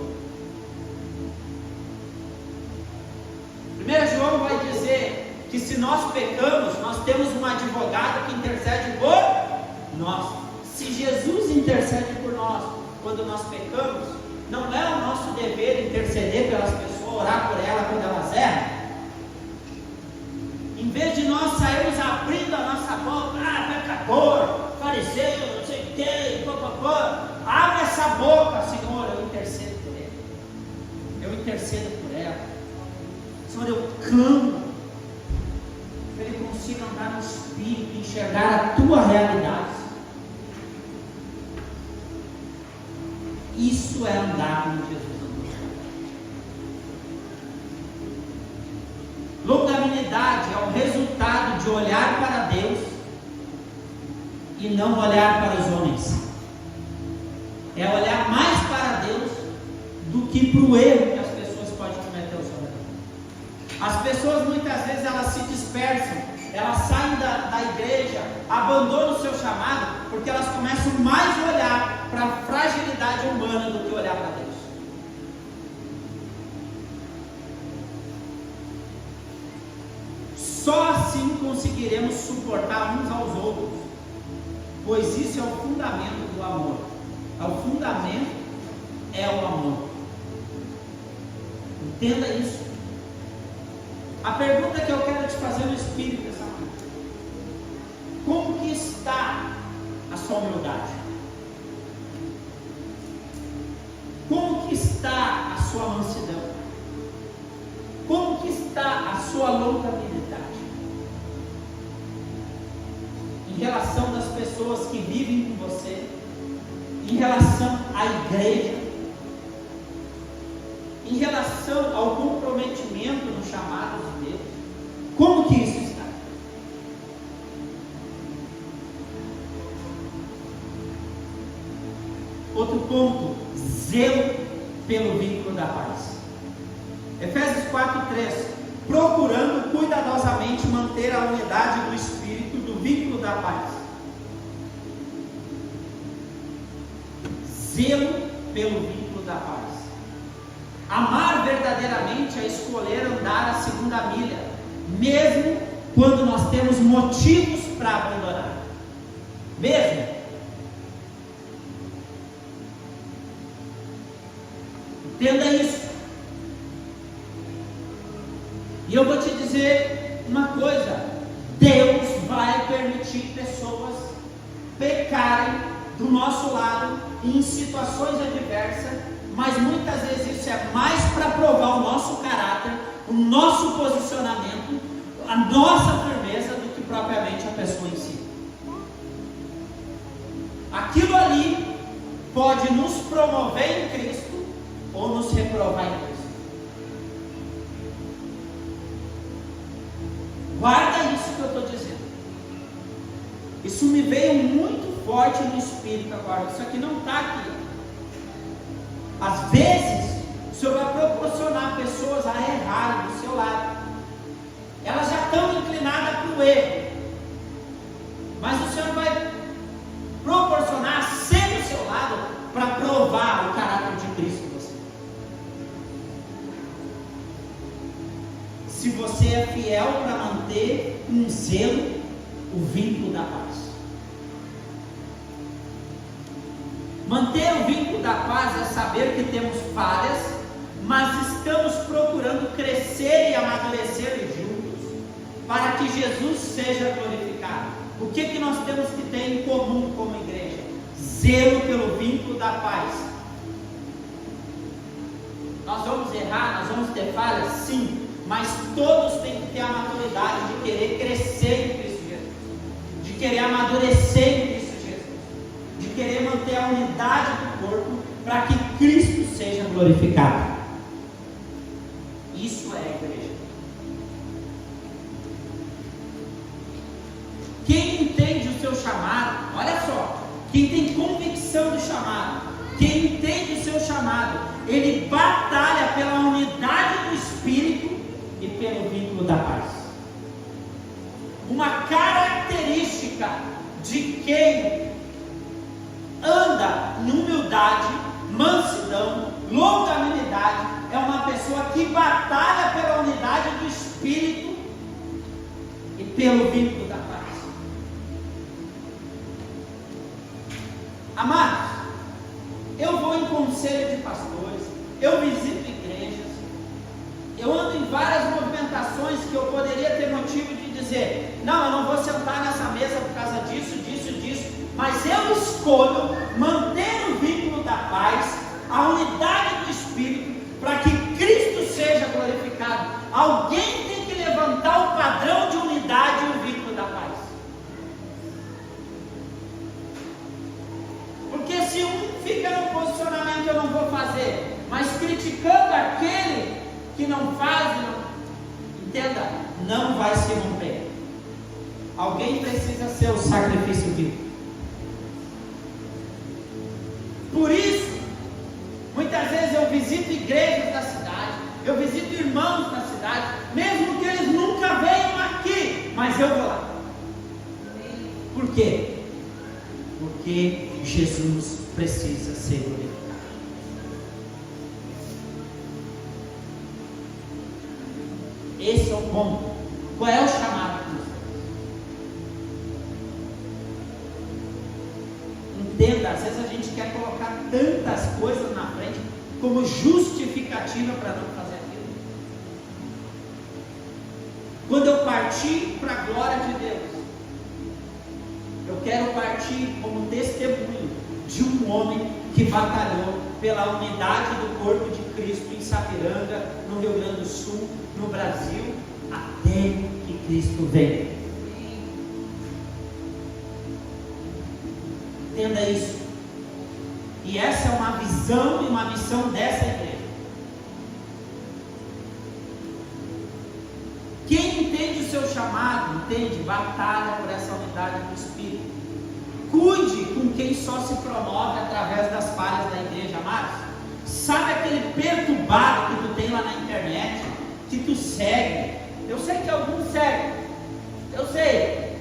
1 João vai dizer que se nós pecamos, nós temos um advogado que intercede por nós. Se Jesus intercede por nós quando nós pecamos, não é o nosso dever interceder pelas pessoas, orar por elas quando elas erram? Em vez de nós sairmos abrindo a nossa boca, pecador, fariseu, não sei o que, abre essa boca, Senhor, eu intercedo por ele, eu intercedo por ela, Senhor, eu clamo que ele consiga andar no Espírito, enxergar a tua realidade. Isso é andar com Jesus. Longanimidade é o resultado de olhar para Deus e não olhar para os homens. É olhar mais para Deus do que para o erro que as pessoas podem cometer ao seu redor. As pessoas muitas vezes elas se dispersam, elas saem da igreja, abandonam o seu chamado, porque elas começam mais a olhar para a fragilidade humana do que olhar para Deus. Só assim conseguiremos suportar uns aos outros, pois isso é o fundamento do amor. O fundamento é o amor. Entenda isso. A pergunta que eu quero te fazer no Espírito essa noite: como que está a sua humildade? Como que está a sua mansidão? Como que está a sua longanimidade? Em relação das pessoas que vivem com você, em relação à igreja, em relação ao comprometimento outro ponto: zelo pelo vínculo da paz. Efésios 4:3, procurando cuidadosamente manter a unidade do Espírito, do vínculo da paz. Zelo pelo vínculo da paz. Amar verdadeiramente é escolher andar a segunda milha, mesmo quando nós temos motivos para abandonar. Mesmo. Entenda isso. E eu vou te dizer uma coisa: Deus vai permitir pessoas pecarem do nosso lado em situações adversas, mas muitas vezes isso é mais para provar o nosso caráter, o nosso posicionamento, a nossa firmeza, do que propriamente a pessoa em si. Aquilo ali pode nos promover em Cristo ou nos reprovar em Cristo. Guarda isso que eu estou dizendo. Isso me veio muito forte no espírito agora. Isso aqui não está aqui. Às vezes, o Senhor vai proporcionar pessoas a errarem do seu lado. Elas já estão inclinadas para o erro. Mas o Senhor vai proporcionar ser do seu lado para provar o caráter de Cristo em você. Se você é fiel para manter um zelo, o vínculo da paz. Manter o vínculo da paz é saber que temos falhas, mas estamos procurando crescer e amadurecer juntos, para que Jesus seja glorificado. O que nós temos que ter em comum como igreja? Zelo pelo vínculo da paz. Nós vamos errar, nós vamos ter falhas? Sim, mas todos têm que ter a maturidade de querer crescer em Cristo Jesus, de querer amadurecer em Cristo Jesus, de querer manter a unidade do corpo, para que Cristo seja glorificado. Isso é a igreja. Quem entende o seu chamado, olha só, quem tem convicção do chamado, quem entende o seu chamado, ele batalha pela unidade do Espírito e pelo vínculo da paz. Uma característica de quem anda em humildade, mansidão, longanimidade, é uma pessoa que batalha pela unidade do Espírito e pelo vínculo da paz. Amados, eu vou em conselho de pastores, eu visito igrejas, eu ando em várias movimentações que eu poderia ter motivo de dizer: não, eu não vou sentar nessa mesa por causa disso, mas eu escolho manter o vínculo da paz, a unidade do Espírito, para que Cristo seja glorificado. Alguém tem que levantar o padrão de unidade e o vínculo da paz. Porque se um fica no posicionamento eu não vou fazer, mas criticando aquele que não faz, entenda, não vai se romper. Alguém precisa ser o sacrifício vivo. Por isso, muitas vezes eu visito igrejas da cidade, eu visito irmãos da cidade, mesmo que eles nunca venham aqui, mas eu vou lá. Por quê? Porque Jesus precisa ser glorificado. Esse é o ponto. Qual é o chamado de Deus? Entenda, às vezes a gente quer colocar tantas coisas na frente como justificativa para não fazer aquilo. Quando eu partir para a glória de Deus, eu quero partir como testemunho de um homem que batalhou pela unidade do corpo de Cristo em Sapiranga, no Rio Grande do Sul, no Brasil, até que Cristo venha. Entenda isso. E essa é uma visão e uma missão dessa igreja. Quem entende o seu chamado, entende, batalha por essa unidade do Espírito. Cuide com quem só se promove através das falhas da igreja, amados. Sabe aquele perturbado que tu tem lá na internet, que tu segue? Eu sei que alguns seguem, eu sei,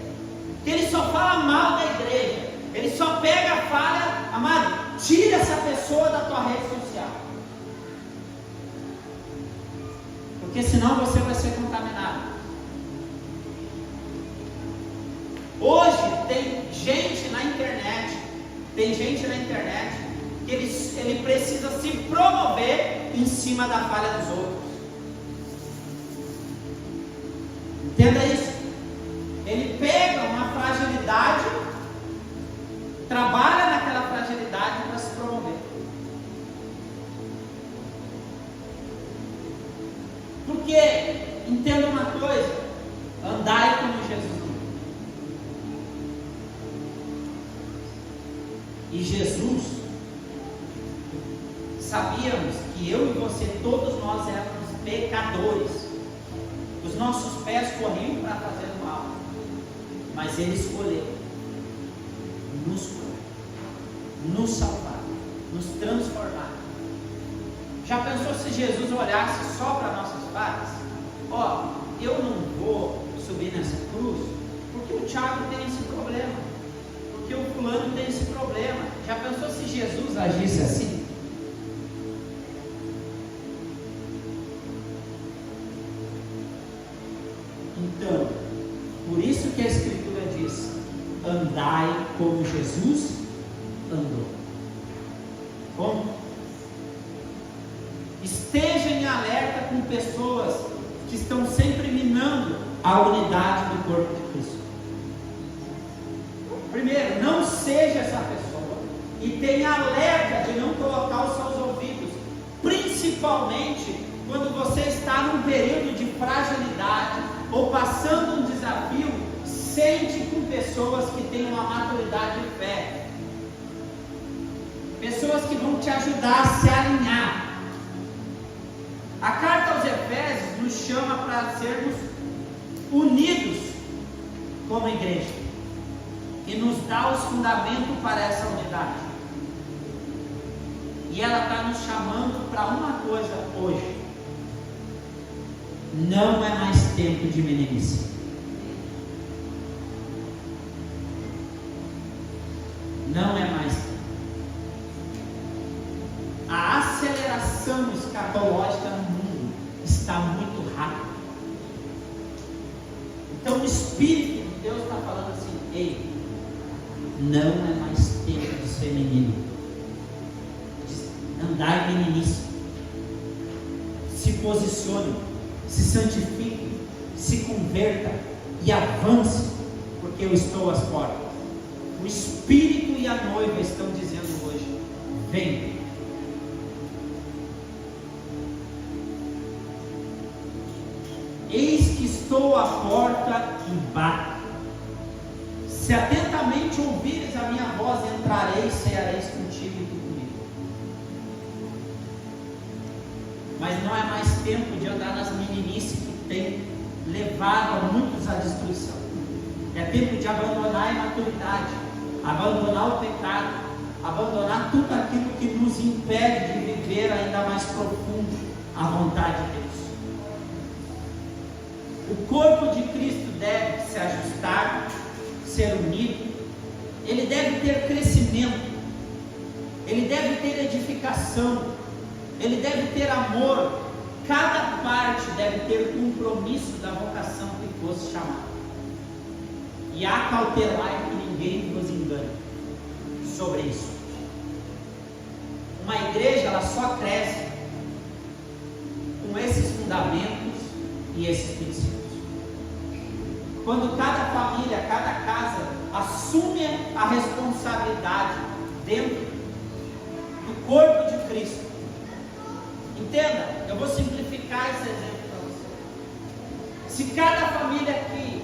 que ele só fala mal da igreja, ele só pega a falha. Amado, tira essa pessoa da tua rede social, porque senão você vai ser contaminado. Hoje tem gente na internet que ele precisa se promover em cima da falha dos outros. Entenda isso. Ele pega uma fragilidade, trabalha naquela fragilidade para se promover. Porque, entenda uma coisa, andai como Jesus. E Jesus, sabíamos que eu e você, todos nós éramos pecadores. Os nossos pés corriam para fazer o mal, mas Ele escolheu nos curar, nos salvar, nos transformar. Já pensou se Jesus olhasse só para nossas falhas? Eu não vou subir nessa cruz porque o Tiago tem esse problema, porque o fulano tem esse problema. Já pensou se Jesus agisse assim? Então, por isso que a Escritura diz: andai como Jesus andou. Como? Esteja em alerta com pessoas que estão sempre minando a unidade do corpo de Cristo. Primeiro, não seja essa pessoa e tenha alerta de não colocar os seus ouvidos, principalmente quando você está num período de fragilidade ou passando um desafio. Sente com pessoas que têm uma maturidade de fé, pessoas que vão te ajudar a se alinhar. A carta aos Efésios nos chama para sermos unidos como igreja e nos dá os fundamentos para essa unidade. E ela está nos chamando para uma coisa hoje: não é mais tempo de meninice. Não é mais tempo. A aceleração escatológica no mundo está muito rápida. Então o Espírito de Deus está falando assim: ei, não é mais tempo de ser menino, de andar meninice. Se posicione, se santifique, se converta e avance, porque eu estou às portas. O Espírito e a noiva estão dizendo hoje: vem. Eis que estou à porta e bato. Se atentamente ouvires a minha voz, entrarei e ceareis contigo e tu comigo. Mas não é mais tempo de andar nas meninices que tem levado a muitos à destruição. É tempo de abandonar a imaturidade, abandonar o pecado, abandonar tudo aquilo que nos impede de viver ainda mais profundo a vontade de Deus. O corpo de Cristo deve se ajustar, ser unido, ele deve ter crescimento, ele deve ter edificação, ele deve ter amor. Cada parte deve ter compromisso da vocação que fosse chamada. E acautelai que ninguém vos engane sobre isso. Uma igreja, ela só cresce com esses fundamentos e esses princípios. Quando cada família, cada casa assume a responsabilidade dentro do corpo de Cristo. Entenda, eu vou simplificar esse exemplo para você. Se cada família aqui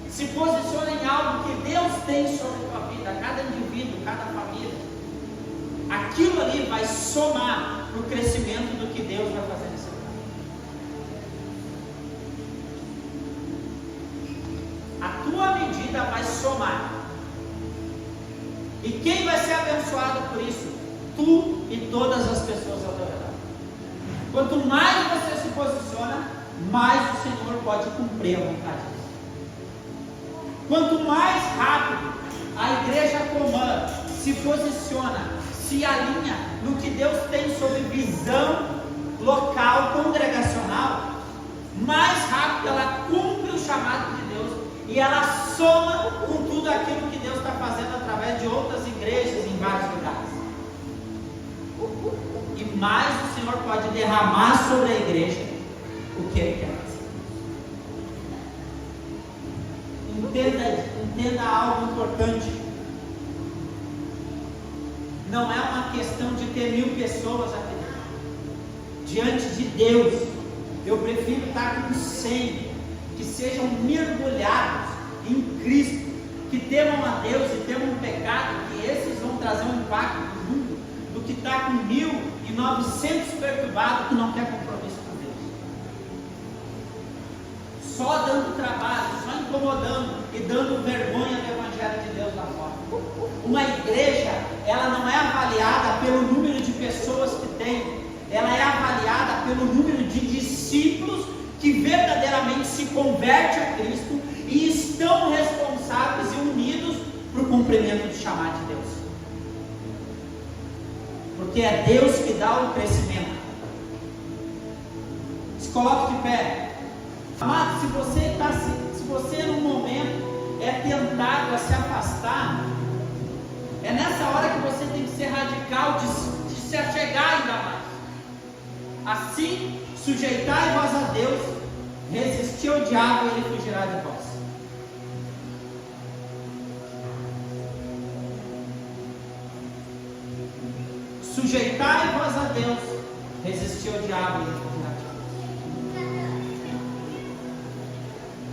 se posiciona em algo que Deus tem sobre a tua vida, cada indivíduo, cada família, aquilo ali vai somar para o crescimento do que Deus vai fazer nesse lugar. A tua medida medida vai somar. E quem vai ser abençoado por isso? Tu e todas as pessoas ao teu redor. Quanto mais você se posiciona, mais o Senhor pode cumprir a vontade dele. Quanto mais rápido a igreja comum se posiciona, se alinha no que Deus tem sobre visão local, congregacional, mais rápido ela cumpre o chamado de Deus e ela soma com tudo aquilo que Deus está fazendo através de outras igrejas em vários lugares. E mais o Senhor pode derramar sobre a igreja o que Ele quer fazer. Entenda algo importante. Não é uma questão de ter 1000 pessoas aqui diante de Deus. Eu prefiro estar com 100 que sejam mergulhados em Cristo, que temam a Deus e temam o pecado, que esses vão trazer um impacto no mundo, do que estar com 1900 perturbados que não quer compromisso com Deus, só dando trabalho, só incomodando e dando vergonha do Evangelho de Deus lá fora. Uma igreja, ela não é avaliada pelo número de pessoas que tem, ela é avaliada pelo número de discípulos que verdadeiramente se convertem a Cristo e estão responsáveis e unidos para o cumprimento do chamado de Deus. Porque é Deus que dá o crescimento. Se coloque de pé. Amado, se você no momento é tentado a se afastar, é nessa hora que você tem que ser radical de se achegar ainda mais. Assim, sujeitai-vos a Deus, resistir ao diabo e ele fugirá de vós. Sujeitai-vos a Deus, resistir ao diabo e ele fugirá de vós.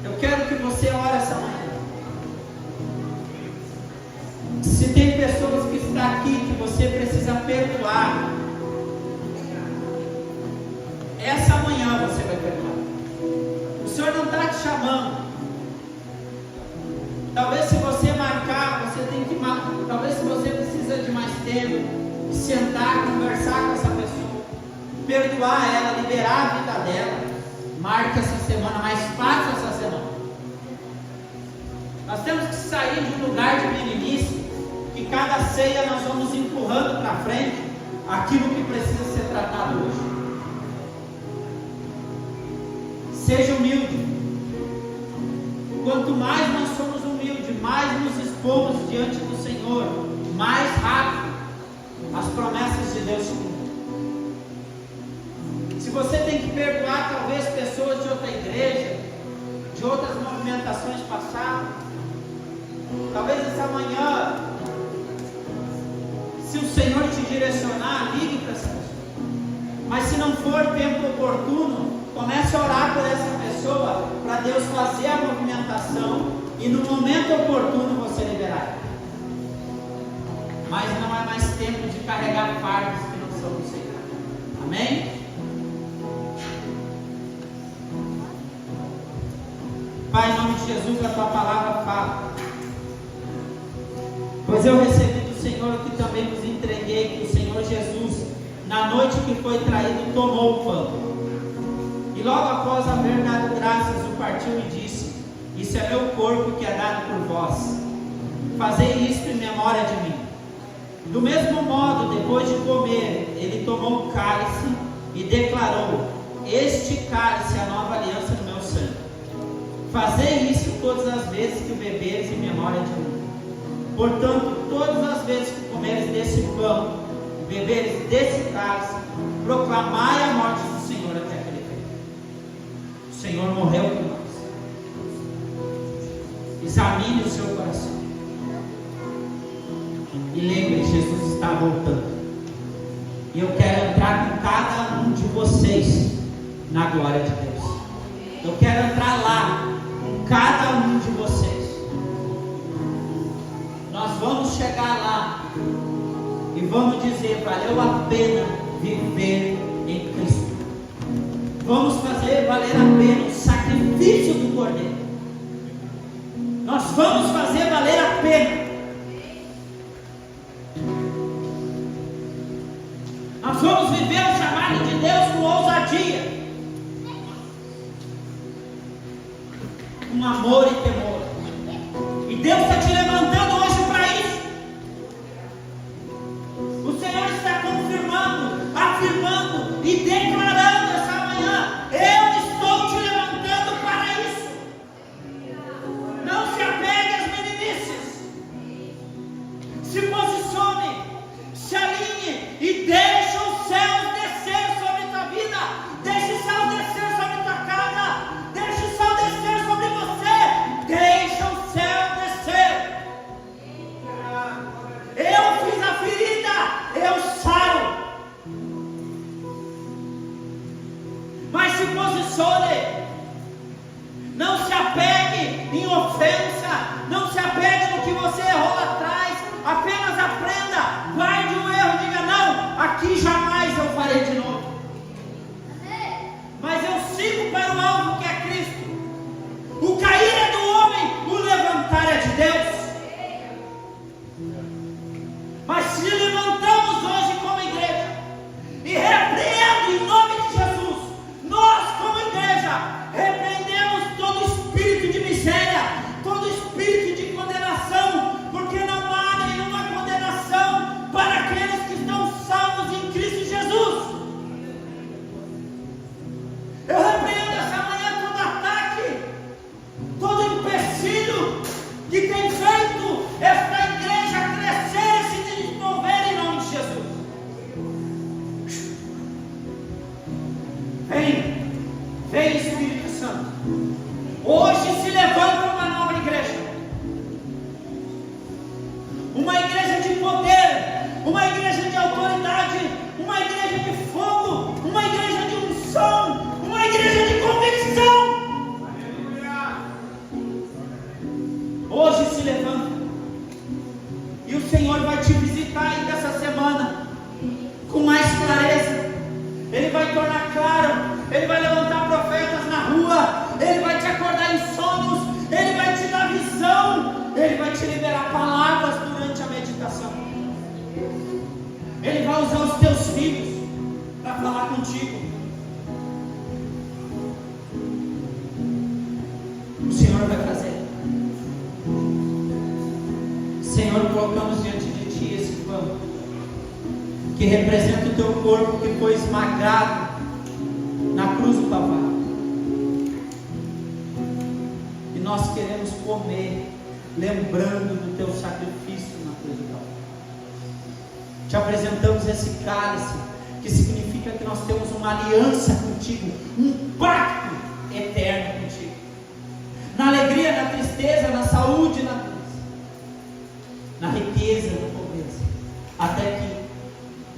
Eu quero que você ore essa manhã. Se tem pessoas que estão aqui que você precisa perdoar, essa manhã você vai perdoar. O Senhor não está te chamando. Talvez se você marcar, você tem que marcar. Talvez se você precisa de mais tempo, sentar, conversar com essa pessoa, perdoar ela, liberar a vida dela, marque essa semana, mas faça essa semana. Nós temos que sair de um lugar de meninice, que cada ceia nós vamos empurrando para frente aquilo que precisa ser tratado hoje. Seja humilde. Quanto mais nós somos humildes, mais nos expomos diante do Senhor, mais rápido as promessas de Deus se cumprem. Se você tem que perdoar talvez pessoas de outra igreja, de outras movimentações passadas, talvez essa manhã, se o Senhor te direcionar, ligue para essa pessoa. Mas se não for tempo oportuno, comece a orar por essa pessoa, para Deus fazer a movimentação e no momento oportuno você liberar. Mas não é mais tempo de carregar fardos que não são do Senhor. Amém? Pai, em nome de Jesus, a tua palavra fala. Pois eu recebi do Senhor o que também vos entreguei, que o Senhor Jesus, na noite que foi traído, tomou o pão. E logo após haver dado graças, o partiu e disse: isso é meu corpo que é dado por vós. Fazei isto em memória de mim. Do mesmo modo, depois de comer, ele tomou o cálice e declarou: este cálice é a nova aliança do meu sangue. Fazei isso todas as vezes que o beberes em memória de mim. Portanto, todas as vezes que comeres desse pão e beberes desse cálice, proclamai a morte do Senhor até que Ele venha. O Senhor morreu por nós. Examine o seu coração. E lembre, Jesus está voltando. E eu quero entrar com cada um de vocês na glória de Deus. Eu quero entrar lá com cada um de vocês. Nós vamos chegar lá e vamos dizer: valeu a pena viver em Cristo. Vamos fazer valer a pena o sacrifício do Cordeiro. Nós vamos fazer valer a pena. Nós vamos viver o chamado de Deus com ousadia, com amor e temor. E Deus está te levantando hoje para isso. O Senhor está confirmando, afirmando e declarando essa manhã: eu estou te levantando para isso. Não se apegue às meninices. Se posicione, se alinhe e deixe os céus descer sobre a tua vida. Deixe o céu descer sobre a tua casa. Deixe o céu descer sobre você. Deixe o céu descer. Eu fiz a ferida, eu saro. Mas se posicione. Não se apegue em ofensa. Não se apegue no que você errou lá atrás. Apenas aprenda. Guarde o erro. Diga: não, aqui jamais eu farei de novo. Mas eu sigo para o alvo, que é Cristo. O cair é do homem, o levantar é de Deus. Mas se levantamos hoje como igreja e repreendo em nome de Jesus, nós como igreja repreendemos todo espírito de miséria, todo espírito de condenação, porque não há nenhuma condenação para aqueles que estão salvos em Cristo Jesus. Eu repreendo essa manhã todo ataque, todo empecilho que tem feito esta igreja crescer e se desenvolver em nome de Jesus. Vem Espírito Santo. Hoje se levanta uma nova igreja. Uma igreja de poder, uma igreja de autoridade, uma igreja de fogo, uma igreja de unção, uma igreja de convicção. Hoje se levanta. E o Senhor vai te visitar ainda essa semana com mais clareza. Ele vai tornar claro. Ele vai levantar profetas na rua. Ele vai te acordar em sonhos. Ele vai te dar visão. Ele vai te liberar palavras durante a meditação. Ele vai usar os teus filhos para falar contigo. O Senhor vai fazer. Senhor, colocamos diante de Ti esse pão que representa o Teu corpo, que foi esmagado na cruz do Calvário. E nós queremos comer, lembrando do Teu sacrifício na cruz do Calvário. Te apresentamos esse cálice, que significa que nós temos uma aliança contigo, um pacto eterno contigo. Na alegria, na tristeza, na saúde, na doença, na riqueza, na pobreza, até que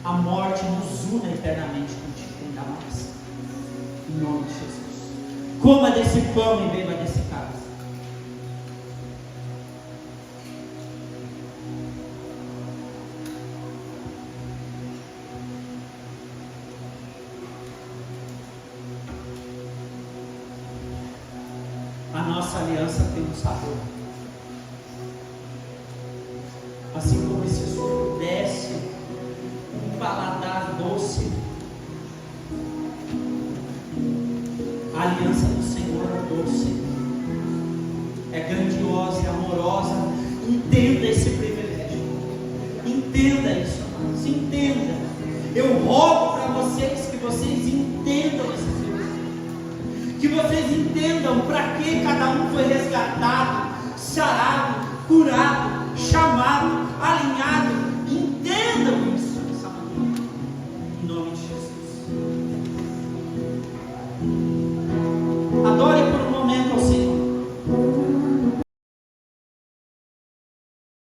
a morte nos una eternamente contigo, ainda mais. Em nome de Jesus. Coma desse pão e beba desse cálice. A nossa aliança tem um sabor. Assim como esse suco desce um paladar doce, a aliança do Senhor é doce, é grandiosa e amorosa. Entenda esse privilégio. Entenda isso, amados. Entenda. Eu rogo para vocês que vocês entendam esse privilégio. Que vocês entendam para que cada um foi resgatado, sarado, curado, chamado.